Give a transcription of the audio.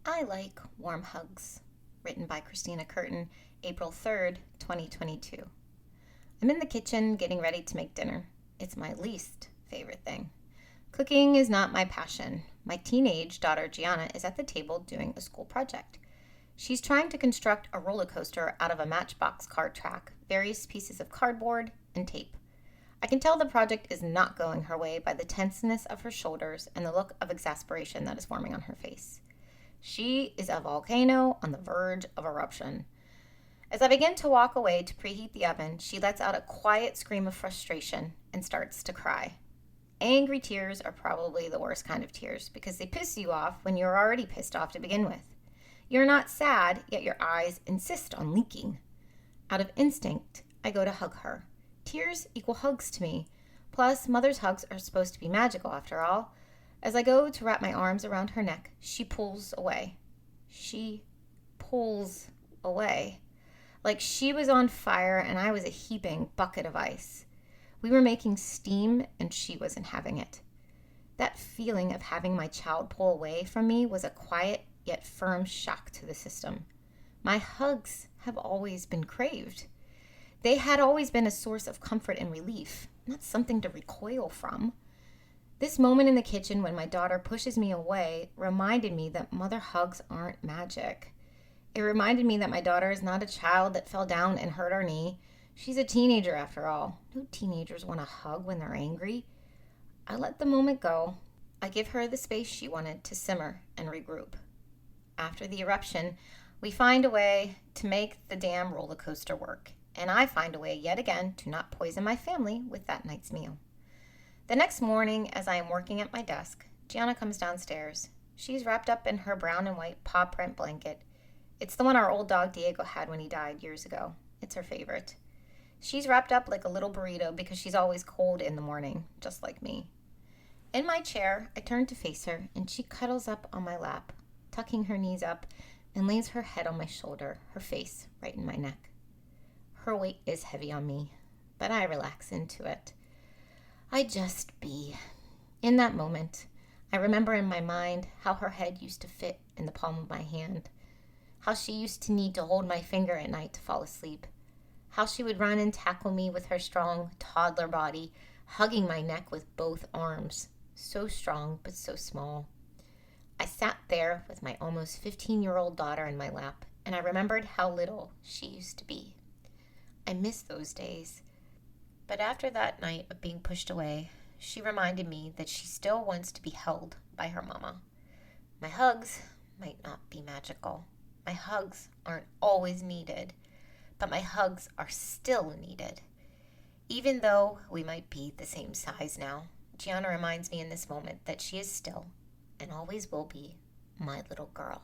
I Like Warm Hugs, written by Christina Curtin, April 3rd, 2022. I'm in the kitchen getting ready to make dinner. It's my least favorite thing. Cooking is not my passion. My teenage daughter Gianna is at the table doing a school project. She's trying to construct a roller coaster out of a Matchbox car track, various pieces of cardboard, and tape. I can tell the project is not going her way by the tenseness of her shoulders and the look of exasperation that is forming on her face. She is a volcano on the verge of eruption. As I begin to walk away to preheat the oven, she lets out a quiet scream of frustration and starts to cry. Angry tears are probably the worst kind of tears because they piss you off when you're already pissed off to begin with. You're not sad, yet your eyes insist on leaking. Out of instinct, I go to hug her. Tears equal hugs to me. Plus, mother's hugs are supposed to be magical after all. As I go to wrap my arms around her neck, she pulls away. She pulls away. Like she was on fire and I was a heaping bucket of ice. We were making steam and she wasn't having it. That feeling of having my child pull away from me was a quiet yet firm shock to the system. My hugs have always been craved. They had always been a source of comfort and relief, not something to recoil from. This moment in the kitchen when my daughter pushes me away reminded me that mother hugs aren't magic. It reminded me that my daughter is not a child that fell down and hurt her knee. She's a teenager after all. No teenagers want a hug when they're angry. I let the moment go. I give her the space she wanted to simmer and regroup. After the eruption, we find a way to make the damn roller coaster work. And I find a way yet again to not poison my family with that night's meal. The next morning, as I am working at my desk, Gianna comes downstairs. She's wrapped up in her brown and white paw print blanket. It's the one our old dog Diego had when he died years ago. It's her favorite. She's wrapped up like a little burrito because she's always cold in the morning, just like me. In my chair, I turn to face her, and she cuddles up on my lap, tucking her knees up, and lays her head on my shoulder, her face right in my neck. Her weight is heavy on me, but I relax into it. I just be. In that moment, I remember in my mind how her head used to fit in the palm of my hand, how she used to need to hold my finger at night to fall asleep, how she would run and tackle me with her strong toddler body, hugging my neck with both arms, so strong but so small. I sat there with my almost 15-year-old daughter in my lap, and I remembered how little she used to be. I miss those days. But after that night of being pushed away, she reminded me that she still wants to be held by her mama. My hugs might not be magical. My hugs aren't always needed, but my hugs are still needed. Even though we might be the same size now, Gianna reminds me in this moment that she is still, and always will be, my little girl.